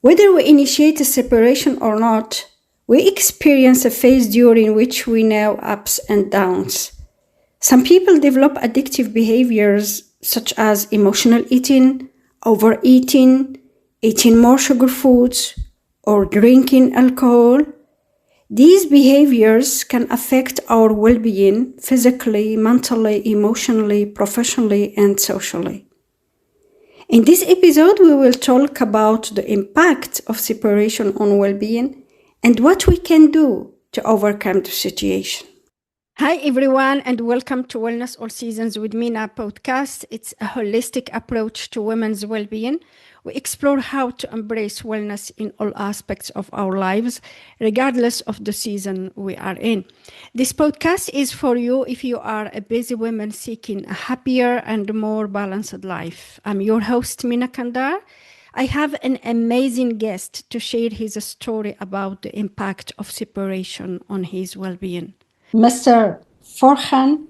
Whether we initiate a separation or not, we experience a phase during which we know ups and downs. Some people develop addictive behaviors such as emotional eating, overeating, eating more sugar foods, or drinking alcohol. These behaviors can affect our well being physically, mentally, emotionally, professionally, and socially. In this episode, we will talk about the impact of separation on well being and what we can do to overcome the situation. Hi, everyone, and welcome to Wellness All Seasons with Mina podcast. It's a holistic approach to women's well being. We explore how to embrace wellness in all aspects of our lives, regardless of the season we are in. This podcast is for you if you are a busy woman seeking a happier and more balanced life. I'm your host, Mina Qandar. I have an amazing guest to share his story about the impact of separation on his well being. Mr. Furkhan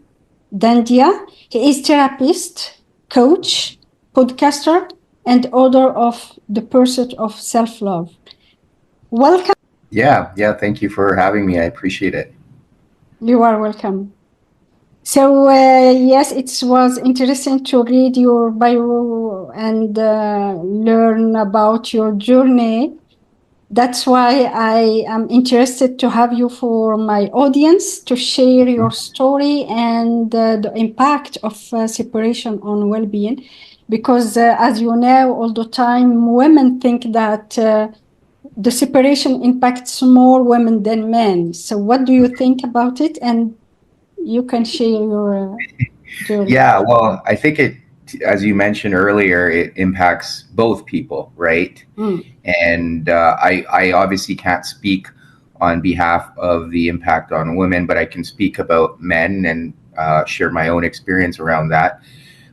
Dandia. He is therapist, coach, podcaster, and author of The Pursuit of Self-Love. Welcome. Yeah. Thank you for having me. I appreciate it. You are welcome. So, yes, it was interesting to read your bio and learn about your journey. That's why I am interested to have you for my audience to share your story and the impact of separation on well-being. Because as you know, all the time, women think that the separation impacts more women than men. So what do you think about it? And you can share your journey. Yeah, well, I think as you mentioned earlier, it impacts both people, right? And I obviously can't speak on behalf of the impact on women, but I can speak about men and share my own experience around that.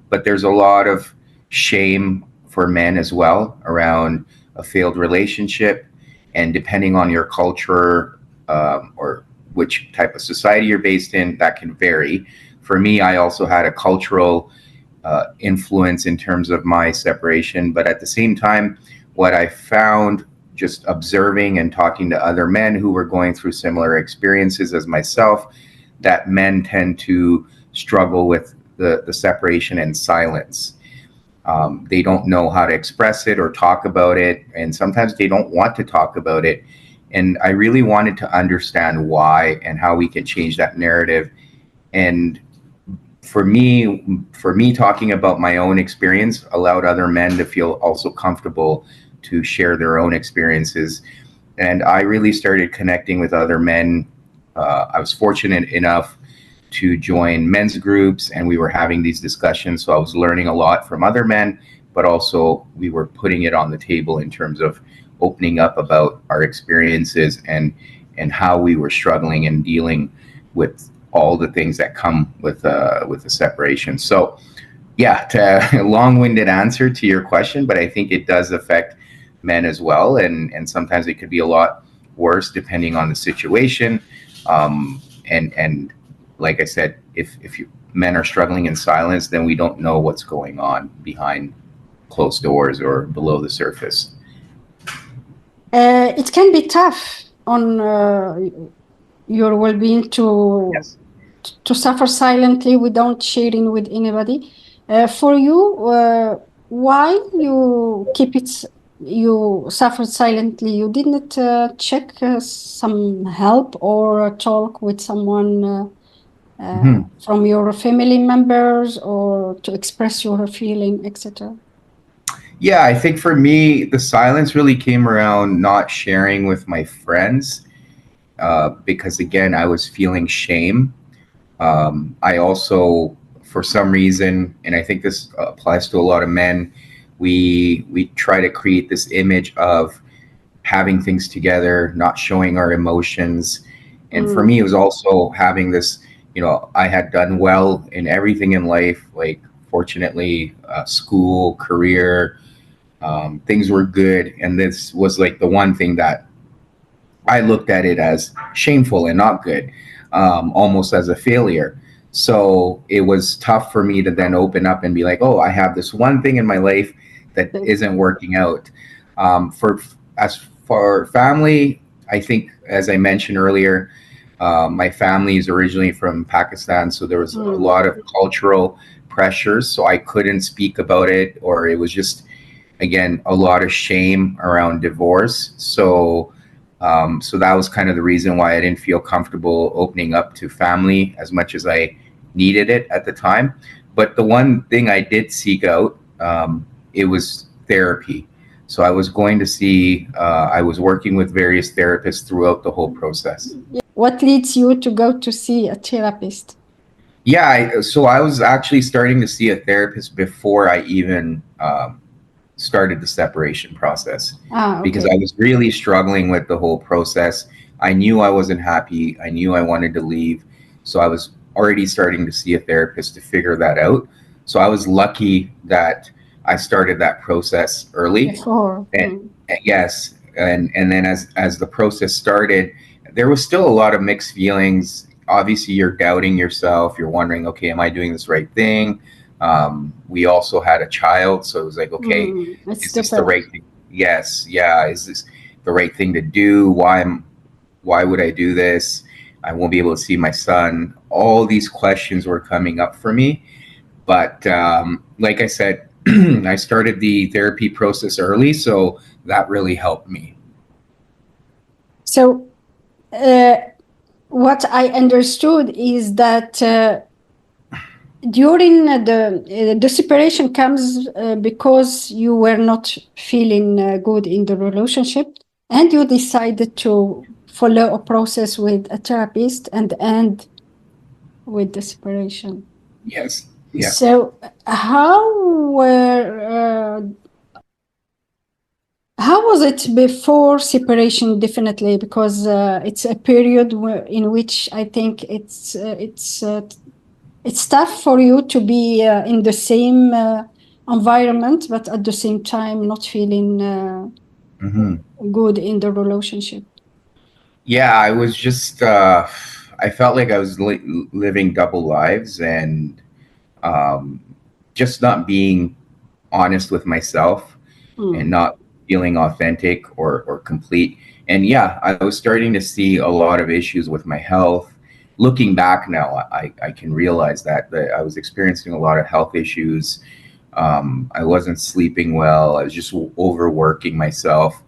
But there's a lot of shame for men as well around a failed relationship, and depending on your culture or which type of society you're based in, that can vary. For me, I also had a cultural influence in terms of my separation, but at the same time, what I found just observing and talking to other men who were going through similar experiences as myself, that men tend to struggle with the separation in silence. They don't know how to express it or talk about it, and sometimes they don't want to talk about it. And I really wanted to understand why and how we can change that narrative. And for me, talking about my own experience allowed other men to feel also comfortable to share their own experiences. And I really started connecting with other men. I was fortunate enough to join men's groups, and we were having these discussions. So I was learning a lot from other men, but also we were putting it on the table in terms of opening up about our experiences and how we were struggling and dealing with all the things that come with the separation. So yeah, a long-winded answer to your question, but I think it does affect men as well, and sometimes it could be a lot worse depending on the situation. And like I said, if men are struggling in silence, then we don't know what's going on behind closed doors or below the surface. It can be tough on your well-being to Yes. to suffer silently without sharing with anybody. For you, why you keep it? You suffered silently. You didn't check some help or talk with someone from your family members or to express your feeling, etc. Yeah, I think for me, the silence really came around not sharing with my friends because, again, I was feeling shame. I also, for some reason, and I think this applies to a lot of men, we try to create this image of having things together, not showing our emotions. And for me, it was also having this, I had done well in everything in life, like fortunately, school, career, things were good. And this was like the one thing that I looked at it as shameful and not good, almost as a failure. So it was tough for me to then open up and be like, oh, I have this one thing in my life that isn't working out. For as for family, I think, as I mentioned earlier, my family is originally from Pakistan, so there was a lot of cultural pressures, so I couldn't speak about it, or it was just, again, a lot of shame around divorce. So that was kind of the reason why I didn't feel comfortable opening up to family as much as I needed it at the time. But the one thing I did seek out, it was therapy. So I was going to see, I was working with various therapists throughout the whole process. What leads you to go to see a therapist? Yeah, so I was actually starting to see a therapist before I even started the separation process, because I was really struggling with the whole process. I knew I wasn't happy. I knew I wanted to leave. So I was already starting to see a therapist to figure that out. So I was lucky that I started that process early. Before. And yes, and then as the process started, there was still a lot of mixed feelings. Obviously, you're doubting yourself. You're wondering, okay, am I doing this right thing? We also had a child, so it was like, okay, is this the right thing? Yes, yeah. Is this the right thing to do? Why would I do this? I won't be able to see my son. All these questions were coming up for me. But like I said, I started the therapy process early, so that really helped me. So what I understood is that during the separation comes because you were not feeling good in the relationship, and you decided to follow a process with a therapist and end with the separation. Yes. Yeah. So how was it before separation? Definitely, because it's a period in which I think it's tough for you to be in the same environment, but at the same time not feeling good in the relationship. Yeah, I was just, I felt like I was living double lives, and just not being honest with myself and not feeling authentic or complete. And yeah, I was starting to see a lot of issues with my health. Looking back now, I can realize that I was experiencing a lot of health issues. I wasn't sleeping well. I was just overworking myself.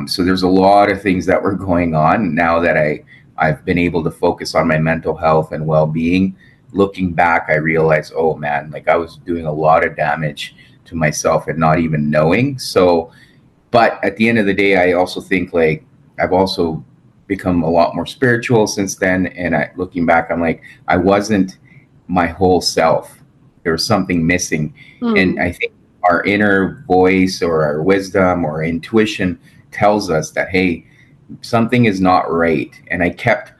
So there's a lot of things that were going on. Now that I've been able to focus on my mental health and well-being, looking back, I realized, oh man, like I was doing a lot of damage to myself and not even knowing. So, but at the end of the day, I also think like I've also become a lot more spiritual since then. And looking back, I'm like, I wasn't my whole self. There was something missing. And I think our inner voice or our wisdom or intuition tells us that, hey, something is not right. And I kept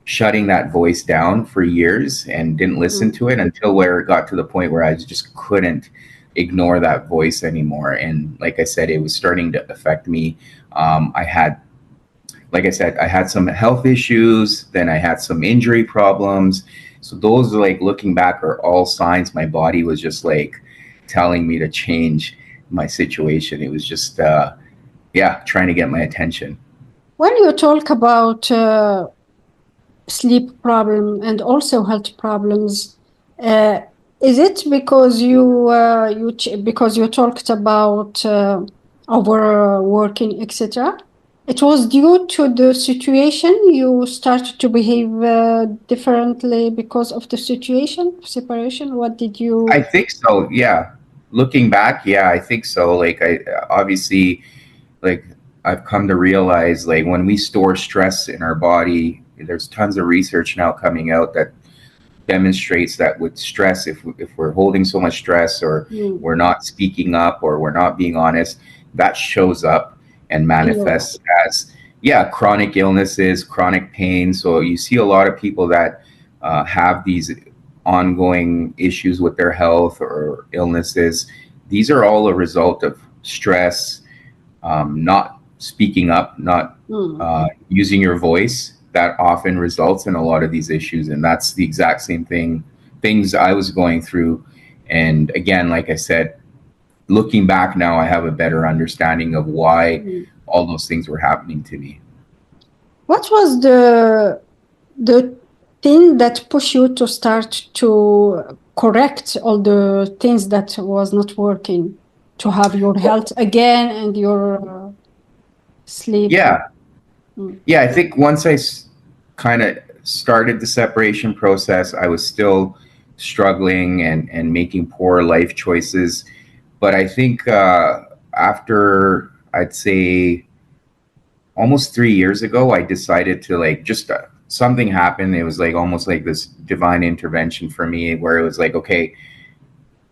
shutting that voice down for years and didn't listen to it until where it got to the point where I just couldn't ignore that voice anymore. And like I said, it was starting to affect me. Like I said, I had some health issues, then I had some injury problems. So those, like looking back, are all signs my body was just like telling me to change my situation. It was just, trying to get my attention. When you talk about sleep problem and also health problems, is it because because you talked about overworking, etc.? It was due to the situation you started to behave differently because of the situation, separation. What did you? I think so. Yeah. Looking back, yeah, I think so. Like I obviously, like I've come to realize, like when we store stress in our body, there's tons of research now coming out that demonstrates that with stress, if we're holding so much stress, or we're not speaking up, or we're not being honest, that shows up and manifests as chronic illnesses, chronic pain. So you see a lot of people that have these ongoing issues with their health or illnesses. These are all a result of stress, not speaking up, not using your voice. That often results in a lot of these issues. And that's the exact same things I was going through. And again, like I said, looking back now, I have a better understanding of why Mm. all those things were happening to me. What was the thing that pushed you to start to correct all the things that was not working, to have your health again and your sleep? Yeah. Mm. Yeah, I think once I kind of started the separation process, I was still struggling and making poor life choices. But I think after, I'd say, almost 3 years ago, I decided to like just something happened. It was like almost like this divine intervention for me, where it was like, okay,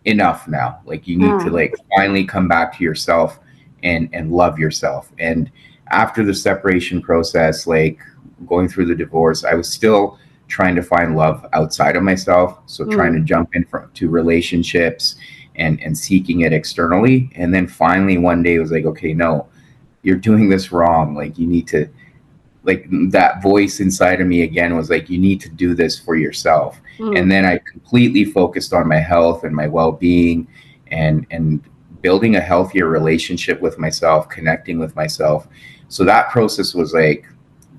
enough now. Like you need to Ah. like finally come back to yourself and love yourself. And after the separation process, like going through the divorce, I was still trying to find love outside of myself. So trying to jump in to relationships and seeking it externally. And then finally one day it was like, okay, no, you're doing this wrong. Like you need to, like that voice inside of me again was like, you need to do this for yourself. And then I completely focused on my health and my well-being and building a healthier relationship with myself, connecting with myself. So that process was like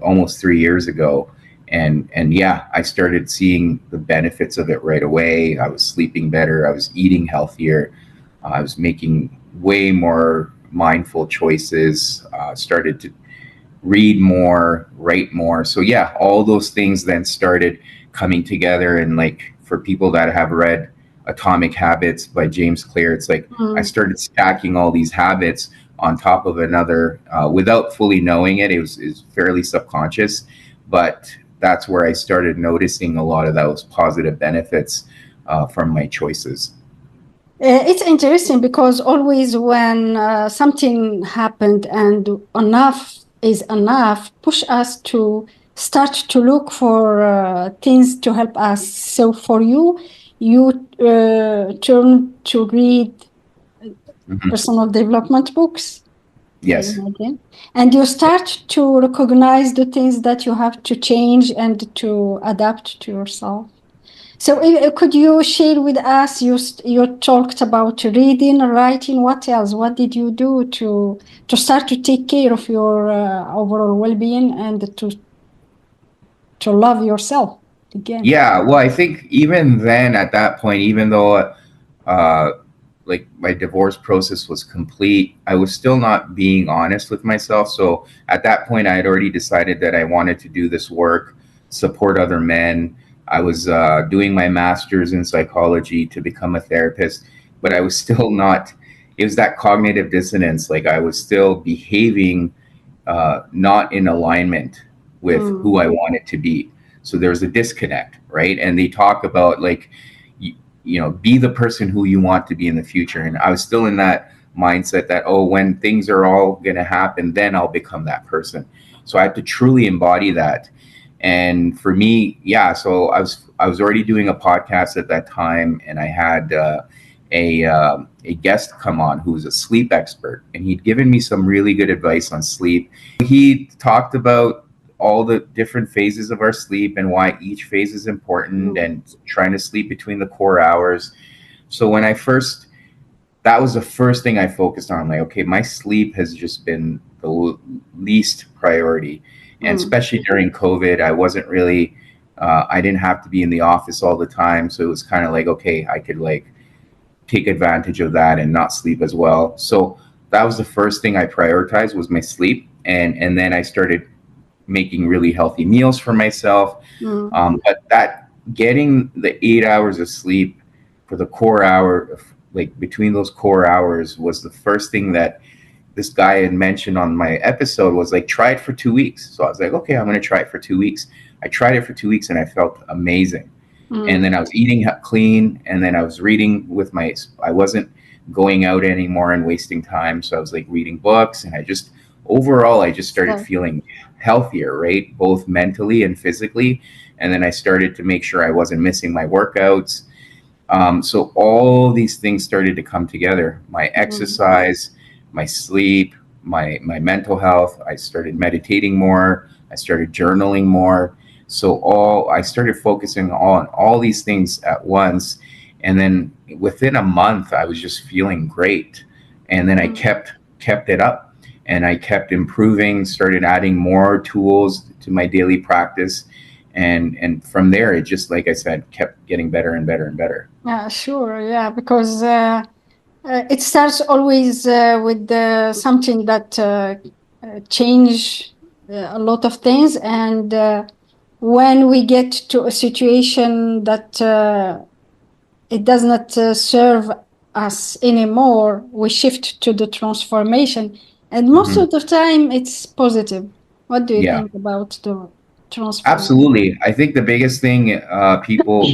almost 3 years ago. And yeah, I started seeing the benefits of it right away. I was sleeping better. I was eating healthier. I was making way more mindful choices. Started to read more, write more. So yeah, all those things then started coming together. And like for people that have read Atomic Habits by James Clear, it's like I started stacking all these habits on top of another without fully knowing it. It was fairly subconscious, but that's where I started noticing a lot of those positive benefits from my choices. It's interesting because always when something happened and enough is enough, push us to start to look for things to help us. So for you, you turn to read Mhm. personal development books, I Yes. imagine, and you start to recognize the things that you have to change and to adapt to yourself. So, could you share with us? You talked about reading, writing. What else? What did you do to start to take care of your overall well-being and to love yourself again? Yeah, well, I think even then at that point, even though uh, like my divorce process was complete, I was still not being honest with myself. So at that point, I had already decided that I wanted to do this work, support other men. I was doing my master's in psychology to become a therapist, but I was still not. It was that cognitive dissonance. Like I was still behaving not in alignment with who I wanted to be. So there's a disconnect, right? And they talk about like, be the person who you want to be in the future. And I was still in that mindset that, oh, when things are all going to happen, then I'll become that person. So I had to truly embody that. And for me, yeah, so I was already doing a podcast at that time, and I had a guest come on who was a sleep expert, and he'd given me some really good advice on sleep. He talked about all the different phases of our sleep and why each phase is important and trying to sleep between the core hours. So when that was the first thing I focused on. Like, okay, my sleep has just been the least priority. And especially during COVID, I wasn't really, I didn't have to be in the office all the time. So it was kind of like, okay, I could like take advantage of that and not sleep as well. So that was the first thing I prioritized was my sleep. And then I started making really healthy meals for myself. But that getting the 8 hours of sleep for the core hour, like between those core hours, was the first thing that this guy had mentioned on my episode. Was like, try it for 2 weeks. So I was like, okay, I'm going to try it for 2 weeks. I tried it for 2 weeks and I felt amazing. And then I was eating clean, and then I was reading with I wasn't going out anymore and wasting time. So I was like reading books, and overall, I just started feeling healthier, right? Both mentally and physically. And then I started to make sure I wasn't missing my workouts. So all these things started to come together: my exercise, my sleep, my mental health. I started meditating more. I started journaling more. So I started focusing on all these things at once. And then within a month, I was just feeling great. And then I kept it up, and I kept improving, started adding more tools to my daily practice. And from there, it just, like I said, kept getting better and better and better. Yeah, sure. Yeah, because it starts always with something that change a lot of things, and when we get to a situation that it does not serve us anymore, we shift to the transformation, and most Hmm. of the time it's positive. What do you Yeah. think about the transformation? Absolutely. I think the biggest thing people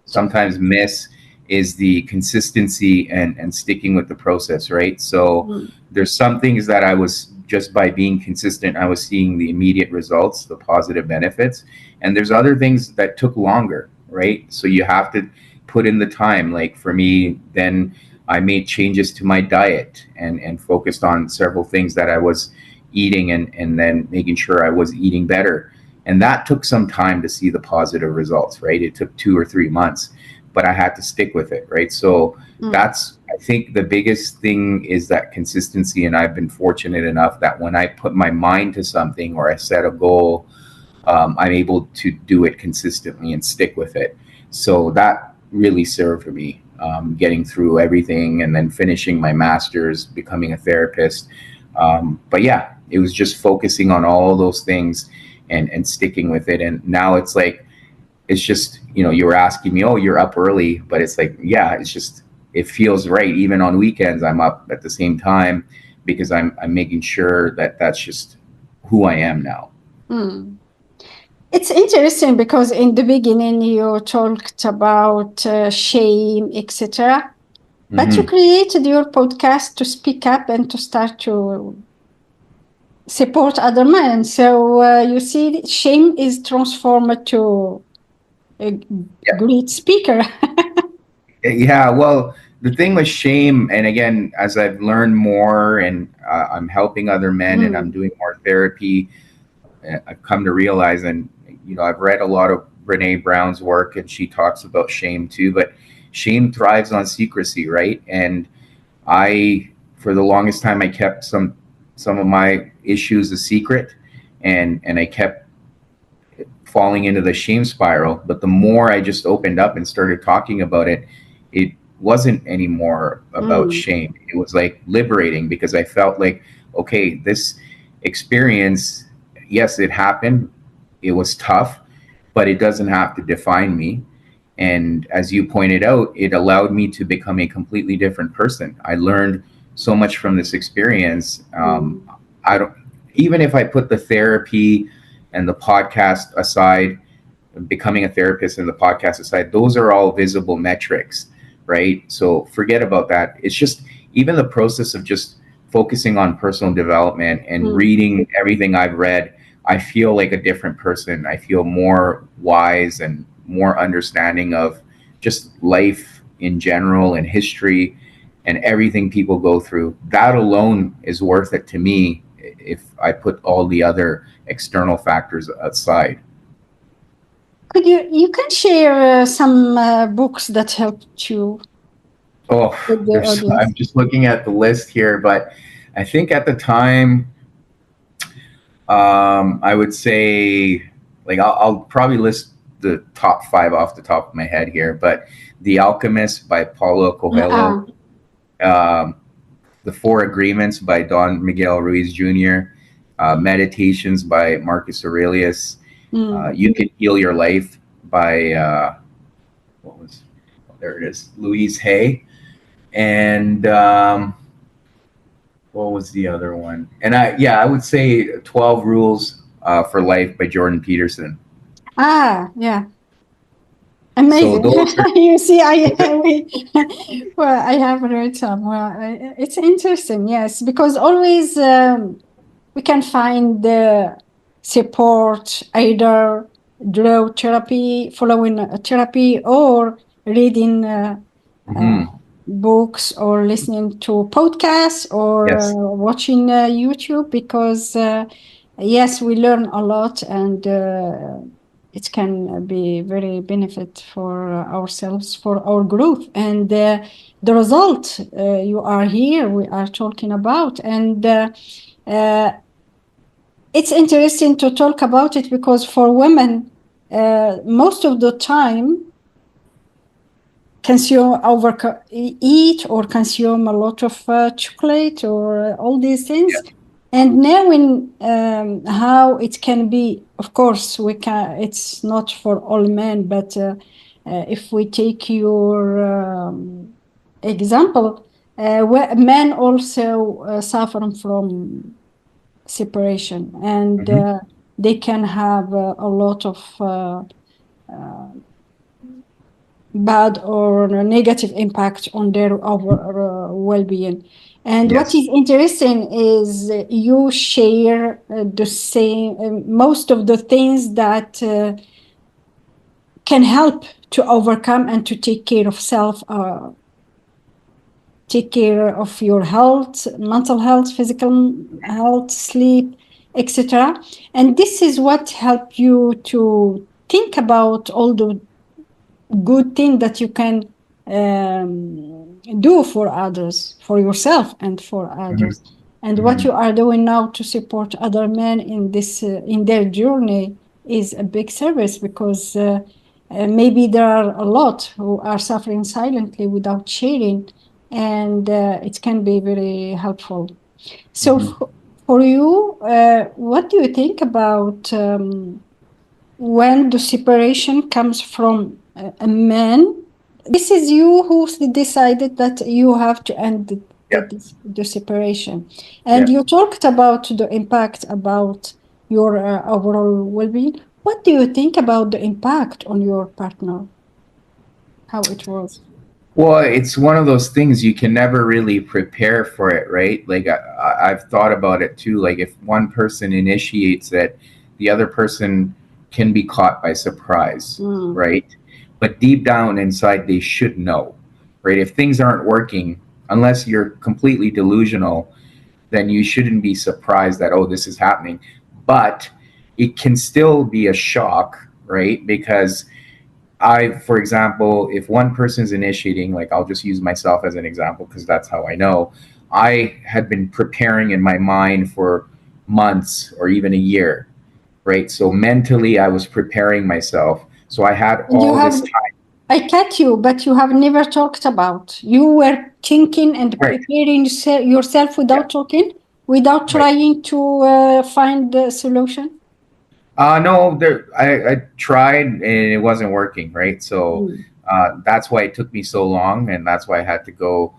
sometimes miss is the consistency and sticking with the process, right? So Mm, there's some things that I was, just by being consistent, I was seeing the immediate results, the positive benefits. And there's other things that took longer, right? So you have to put in the time. Like for me, then I made changes to my diet and focused on several things that I was eating, and then making sure I was eating better, and that took some time to see the positive results, right? It took 2 or 3 months, but I had to stick with it, right? So mm, that's, I think the biggest thing is that consistency. And I've been fortunate enough that when I put my mind to something or I set a goal, I'm able to do it consistently and stick with it. So that really served me, getting through everything and then finishing my master's, becoming a therapist. But yeah, it was just focusing on all those things and sticking with it. And now it's like, it's just, you were asking me, oh, you're up early, but it's like, yeah, it's just, it feels right. Even on weekends, I'm up at the same time because I'm making sure that that's just who I am now. mm. It's interesting because in the beginning you talked about shame, etc. But you Hmm. created your podcast to speak up and to start to support other men. So you see, shame is transformed to a great speaker. Yeah, well, the thing with shame, and again, as I've learned more and I'm helping other men and I'm Mm, doing more therapy, I've come to realize, and I've read a lot of Brene Brown's work, and she talks about shame too. But shame thrives on secrecy, right? And I, for the longest time, I kept some of my issues a secret, and I kept falling into the shame spiral. But the more I just opened up and started talking about it, it wasn't anymore about mm, shame. It was like liberating, because I felt like, okay, this experience, yes, it happened. It was tough, but it doesn't have to define me. And as you pointed out, it allowed me to become a completely different person. I learned so much from this experience. mm, I don't, even if I put the therapy and the podcast aside, becoming a therapist and the podcast aside, those are all visible metrics, right? So forget about that. It's just, even the process of just focusing on personal development and mm. reading everything I've read, I feel like a different person. I feel more wise and more understanding of just life in general and history and everything people go through. That alone is worth it to me if I put all the other external factors aside. Could you can share some books that helped you Oh, with the there's, audience? I'm just looking at the list here, but I think at the time, I would say, like, I'll probably list the top five off the top of my head here, but The Alchemist by Paulo Coelho, Ah, um, The Four Agreements by Don Miguel Ruiz Jr., Meditations by Marcus Aurelius, mm. You Can Heal Your Life by, what was, oh, there it is, Louise Hay, and what was the other one? And I would say 12 Rules for Life by Jordan Peterson. Ah, yeah. So Amazing. those are, You see, well, I have read some. Well, it's interesting, yes, because always we can find the support either draw therapy, following a therapy, or reading uh, mhm, books, or listening to podcasts, or yes, watching YouTube, because yes, we learn a lot, and it can be very benefit for ourselves, for our growth, and the result you are here, we are talking about, and it's interesting to talk about it because for women, most of the time, eat or consume a lot of chocolate or all these things, and knowing how it can be. Of course, we can. It's not for all men, but if we take your example, men also suffer from separation, and they can have a lot of bad or negative impact on their well-being. And what is interesting is you share the same, most of the things that can help to overcome and to take care of self, take care of your health, mental health, physical health, sleep, etc. And this is what helped you to think about all the good thing that you can do for others, for yourself and for others. And what you are doing now to support other men in this in their journey is a big service, because maybe there are a lot who are suffering silently without sharing, and it can be very helpful. So for you, what do you think about when the separation comes from a man? This is you who decided that you have to end the separation, and you talked about the impact about your overall well-being. What do you think about the impact on your partner? How it was? Well, it's one of those things you can never really prepare for it, right? Like I've thought about it too. Like if one person initiates it, the other person can be caught by surprise, right? But deep down inside, they should know, right? If things aren't working, unless you're completely delusional, then you shouldn't be surprised that, oh, this is happening. But it can still be a shock, right? Because for example, if one person's initiating, like I'll just use myself as an example because that's how I know. I had been preparing in my mind for months or even a year, right? So mentally, I was preparing myself. So I had all this time. I cut you, but you have never talked about. You were thinking and preparing yourself without talking, without trying to find the solution. No, I tried and it wasn't working, right? So that's why it took me so long, and that's why I had to go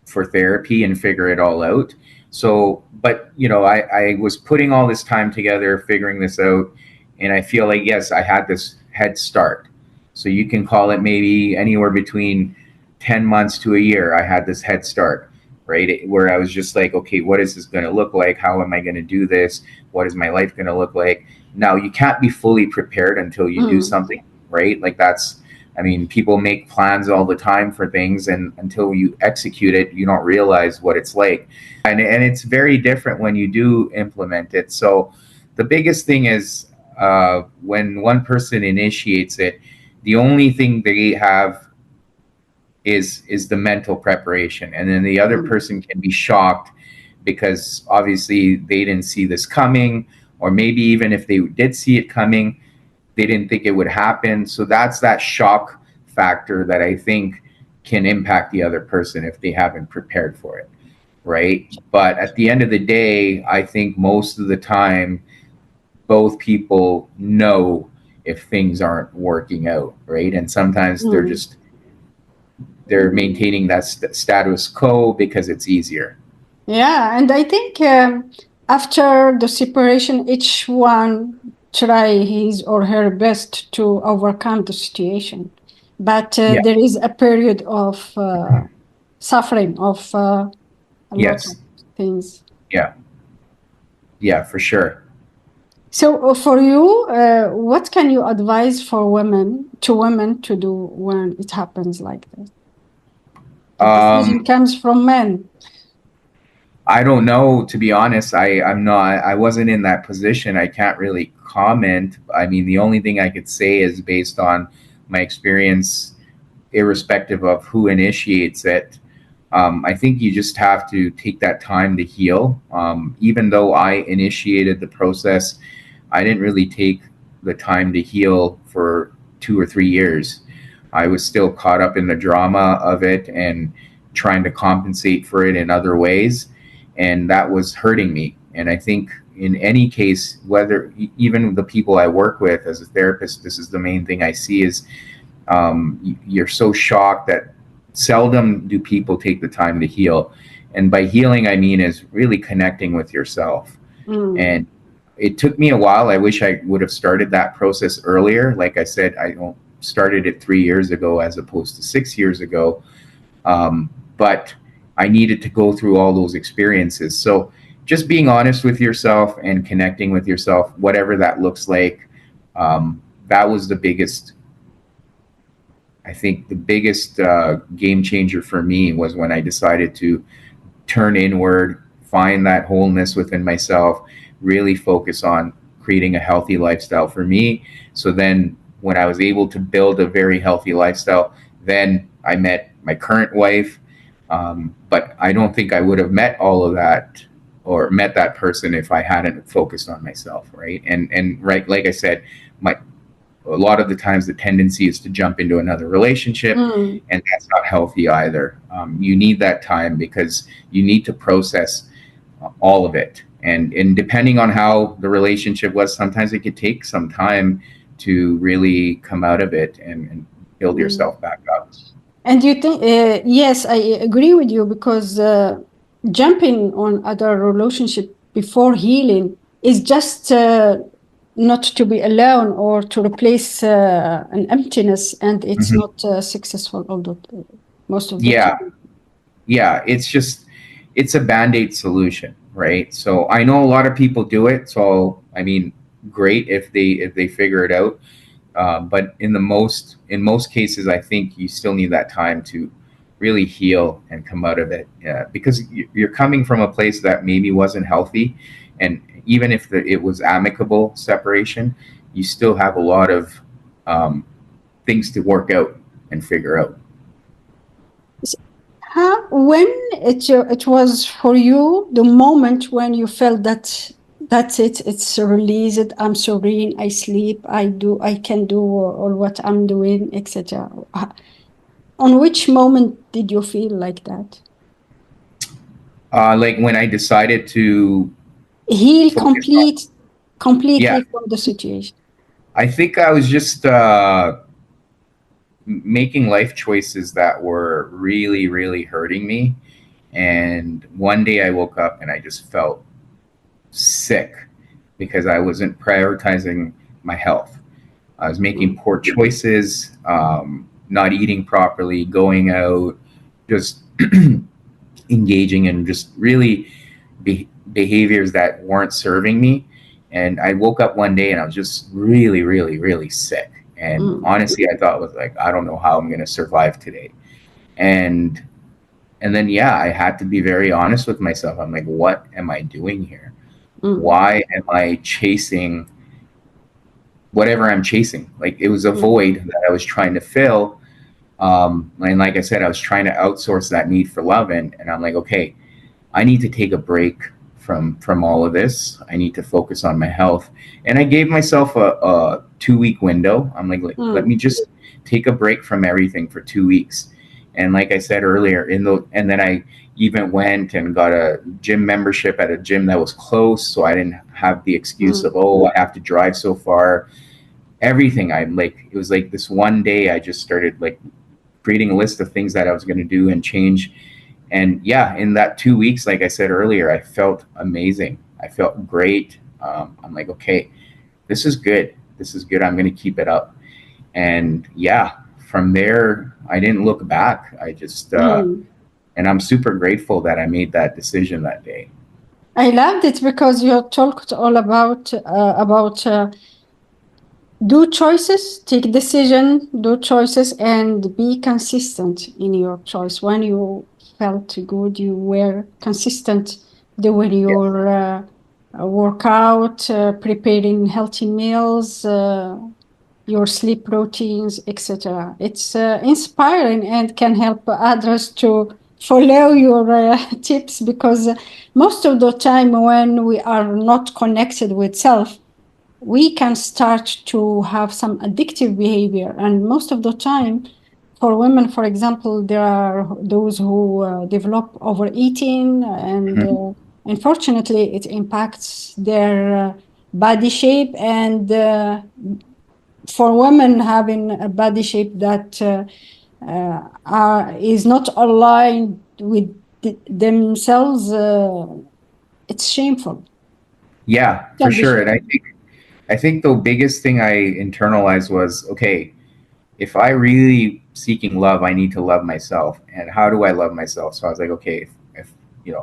for therapy and figure it all out. So, but I was putting all this time together, figuring this out, and I feel like, yes, I had this head start. So you can call it maybe anywhere between 10 months to a year. I had this head start, right? Where I was just like, okay, what is this going to look like? How am I going to do this? What is my life going to look like? Now, you can't be fully prepared until you do something, right? Like people make plans all the time for things, and until you execute it, you don't realize what it's like. And it's very different when you do implement it. So the biggest thing is when one person initiates it, the only thing they have is the mental preparation. And then the other person can be shocked because obviously they didn't see this coming, or maybe even if they did see it coming, they didn't think it would happen. So that's that shock factor that I think can impact the other person if they haven't prepared for it, right? But at the end of the day, I think most of the time, both people know if things aren't working out, right? And sometimes they're maintaining that status quo because it's easier. Yeah, and I think after the separation, each one try his or her best to overcome the situation, but there is a period of suffering of a lot of things. Yeah, for sure. So for you, what can you advise for women to do when it happens like this? The decision comes from men. I don't know, to be honest. I wasn't in that position. I can't really comment. I mean, the only thing I could say is based on my experience, irrespective of who initiates it. I think you just have to take that time to heal. Even though I initiated the process, I didn't really take the time to heal for 2 or 3 years. I was still caught up in the drama of it and trying to compensate for it in other ways. And that was hurting me. And I think in any case, whether even the people I work with as a therapist, this is the main thing I see is you're so shocked that seldom do people take the time to heal. And by healing, I mean is really connecting with yourself. And it took me a while. I wish I would have started that process earlier. Like I said, I started it 3 years ago as opposed to 6 years ago. But I needed to go through all those experiences. So just being honest with yourself and connecting with yourself, whatever that looks like, that was the biggest, I think the biggest game changer for me was when I decided to turn inward, find that wholeness within myself, really focus on creating a healthy lifestyle for me. So then when I was able to build a very healthy lifestyle, then I met my current wife. But I don't think I would have met all of that or met that person if I hadn't focused on myself, right? And right, like I said, a lot of the times the tendency is to jump into another relationship, and that's not healthy either. You need that time because you need to process all of it. And depending on how the relationship was, sometimes it could take some time to really come out of it and build yourself back up. And you think, yes, I agree with you because jumping on other relationship before healing is just not to be alone or to replace an emptiness, and it's not successful although most of the time. Yeah, it's a band-aid solution, right? So I know a lot of people do it. So I mean, great if they figure it out. But in most cases, I think you still need that time to really heal and come out of it, because you're coming from a place that maybe wasn't healthy, and even if it was amicable separation, you still have a lot of things to work out and figure out. When it was for you the moment when you felt that that's it, it's released, I'm serene, I sleep, I can do all what I'm doing, etc. On which moment did you feel like that? Like when I decided to Heal focus completely from the situation. I think I was just making life choices that were really, really hurting me. And one day I woke up and I just felt sick because I wasn't prioritizing my health. I was making poor choices, not eating properly, going out, just engaging in just really behaviors that weren't serving me. And I woke up one day and I was just really, really, really sick. And honestly, I thought was like, I don't know how I'm going to survive today. And then, yeah, I had to be very honest with myself. I'm like, what am I doing here? Why am I chasing whatever I'm chasing? Like it was a void that I was trying to fill. And like I said, I was trying to outsource that need for love. And I'm like, okay, I need to take a break from all of this. I need to focus on my health. And I gave myself a 2-week window. I'm like, let me just take a break from everything for 2 weeks. And like I said earlier, and then I even went and got a gym membership at a gym that was close, so I didn't have the excuse of, oh, I have to drive so far. Everything, it was like this one day I just started like creating a list of things that I was going to do and change. And yeah, in that 2 weeks, like I said earlier, I felt amazing. I felt great. I'm like, okay, this is good. This is good. I'm going to keep it up. And yeah, from there, I didn't look back. I just, and I'm super grateful that I made that decision that day. I loved it because you talked all about do choices, take decision, do choices, and be consistent in your choice. When you felt good, you were consistent doing Yes. your workout, preparing healthy meals, your sleep routines, etc. It's inspiring and can help others to follow your tips, because most of the time when we are not connected with self, we can start to have some addictive behavior. And most of the time, for women, for example, there are those who develop overeating, and Mhm. unfortunately, it impacts their body shape. And for women having a body shape that is not aligned with themselves, it's shameful. Yeah, for Can be sure. And shameful. I think the biggest thing I internalized was, okay, if I really seeking love, I need to love myself. And how do I love myself? So I was like, okay, if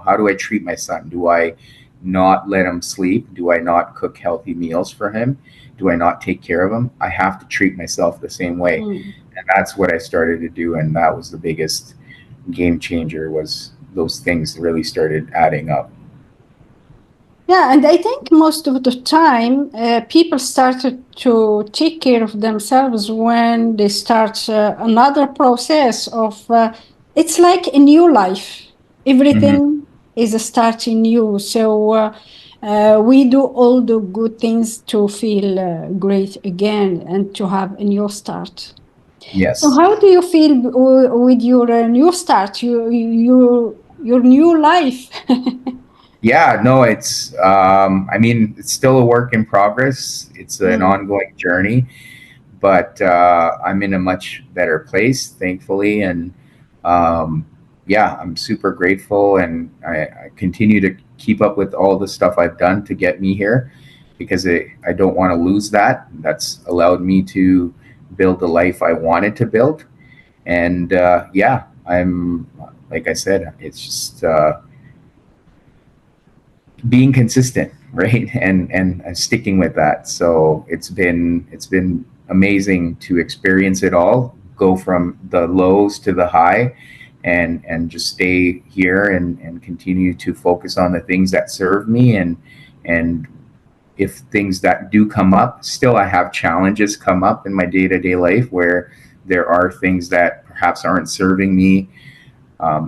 how do I treat my son? Do I not let him sleep? Do I not cook healthy meals for him? Do I not take care of him? I have to treat myself the same way. Mm. And that's what I started to do. And that was the biggest game changer, was those things really started adding up. Yeah, and I think most of the time, people started to take care of themselves when they start another process of, it's like a new life. Hmm. Everything is starting new. So we do all the good things to feel great again and to have a new start. So, Yes. how do you feel with your new start, your new life? Yeah, no, I mean, it's still a work in progress. It's an Mm. ongoing journey, but I'm in a much better place, thankfully. And um, yeah, I'm super grateful. And I continue to keep up with all the stuff I've done to get me here, because I don't want to lose that. That's allowed me to build the life I wanted to build. And yeah, like I said, it's just being consistent, right? And sticking with that. So it's been amazing to experience it all, go from the lows to the high, and just stay here and continue to focus on the things that serve me. And if things that do come up, still I have challenges come up in my day-to-day life where there are things that perhaps aren't serving me.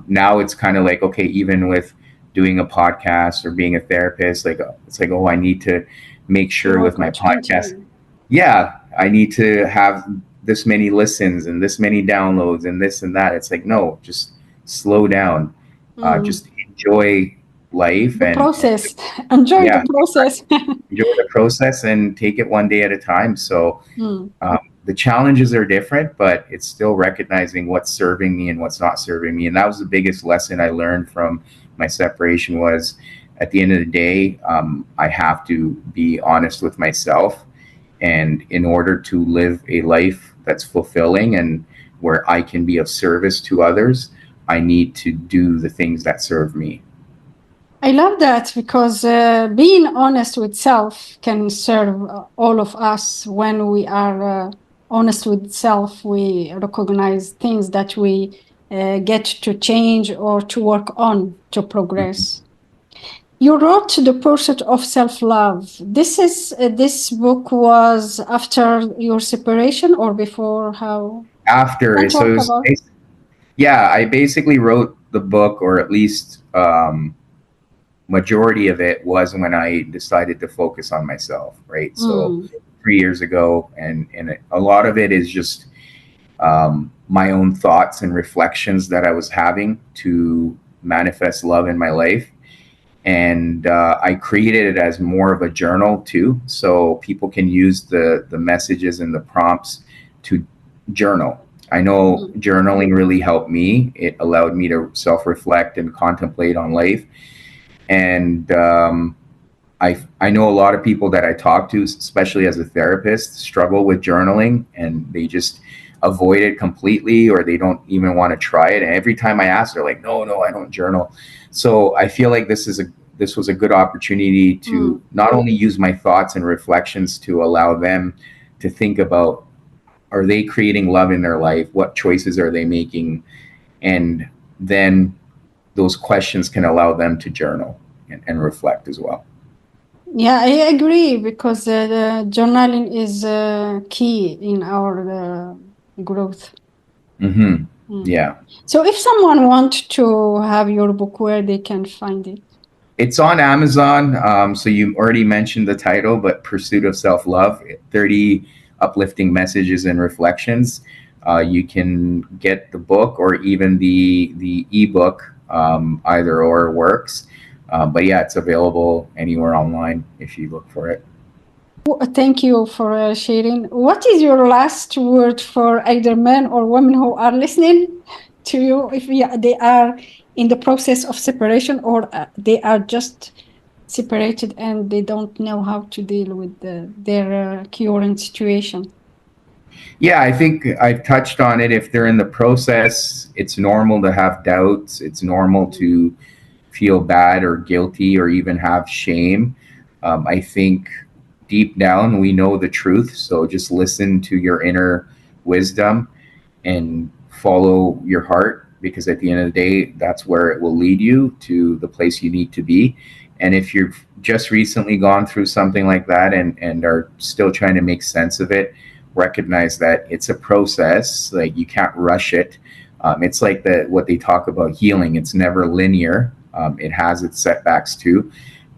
Now it's kind of like, okay, even with doing a podcast or being a therapist, like it's like, oh, I need to make To sure with work my out podcast, mentally. yeah, I need to have this many listens and this many downloads and this and that. It's like, no, just slow down, Mm. just enjoy life, The and process. Enjoy the yeah, process. enjoy the process and take it one day at a time. So Mm. the challenges are different, but it's still recognizing what's serving me and what's not serving me. And that was the biggest lesson I learned from my separation, was at the end of the day, I have to be honest with myself. And in order to live a life that's fulfilling and where I can be of service to others, I need to do the things that serve me. I love that, because being honest with self can serve all of us. When we are honest with self, we recognize things that we get to change or to work on to Mhm. progress. You wrote The Pursuit of Self Love. This book was after your separation or before? How can After, so it talk was, about? yeah, I basically wrote the book, or at least majority of it was when I decided to focus on myself, right? So Mm. 3 years ago, and a lot of it is just my own thoughts and reflections that I was having to manifest love in my life. And I created it as more of a journal too, so people can use the messages and the prompts to journal. I know Mm. journaling really helped me. It allowed me to self-reflect and contemplate on life. And I know a lot of people that I talk to, especially as a therapist, struggle with journaling, and they just avoid it completely, or they don't even want to try it. And every time I ask, they're like, "No, no, I don't journal." So I feel like this was a good opportunity to Mm. not only use my thoughts and reflections to allow them to think about, are they creating love in their life? What choices are they making? And then those questions can allow them to journal. and reflect as well. Yeah, I agree, because the journaling is key in our growth. Yeah. So if someone wants to have your book, where they can find it? It's on Amazon. So you already mentioned the title, but Pursuit of Self-Love, 30 uplifting messages and reflections. You can get the book or even the ebook, either or works. But yeah, it's available anywhere online if you look for it. Thank you for sharing. What is your last word for either men or women who are listening to you, if they are in the process of separation, or they are just separated and they don't know how to deal with their current situation? Yeah, I think I've touched on it. If they're in the process, it's normal to have doubts. It's normal to feel bad or guilty or even have shame. I think deep down we know the truth. So just listen to your inner wisdom and follow your heart, because at the end of the day, that's where it will lead you to the place you need to be. And if you've just recently gone through something like that and are still trying to make sense of it, recognize that it's a process. Like, you can't rush it. It's like what they talk about healing. It's never linear. It has its setbacks too.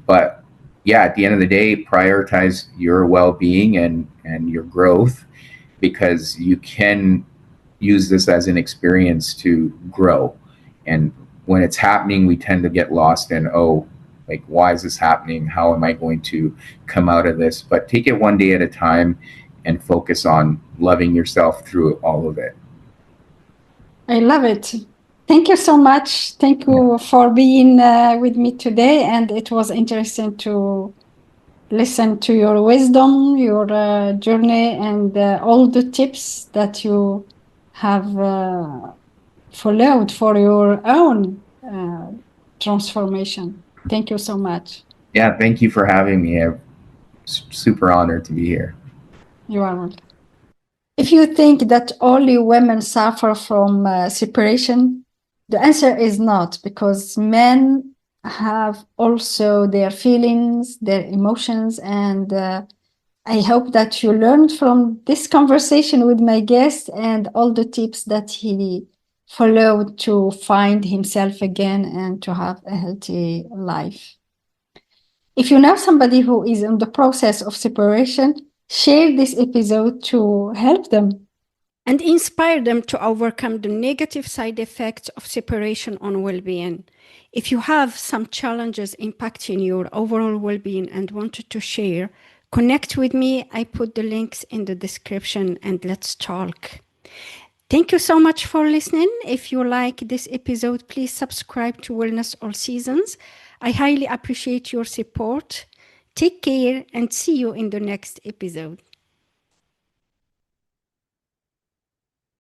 But yeah, at the end of the day, prioritize your well-being and your growth, because you can use this as an experience to grow. And when it's happening, we tend to get lost in, oh, like, why is this happening? How am I going to come out of this? But take it one day at a time and focus on loving yourself through all of it. I love it. Thank you so much. Thank you for being with me today. And it was interesting to listen to your wisdom, your journey, and all the tips that you have followed for your own transformation. Thank you so much. Yeah, thank you for having me. I'm super honored to be here. You are welcome. If you think that only women suffer from separation, the answer is not, because men have also their feelings, their emotions, and I hope that you learned from this conversation with my guest and all the tips that he followed to find himself again and to have a healthy life. If you know somebody who is in the process of separation, share this episode to help them and inspire them to overcome the negative side effects of separation on well-being. If you have some challenges impacting your overall well-being and wanted to share, connect with me. I put the links in the description, and let's talk. Thank you so much for listening. If you like this episode, please subscribe to Wellness All Seasons. I highly appreciate your support. Take care and see you in the next episode.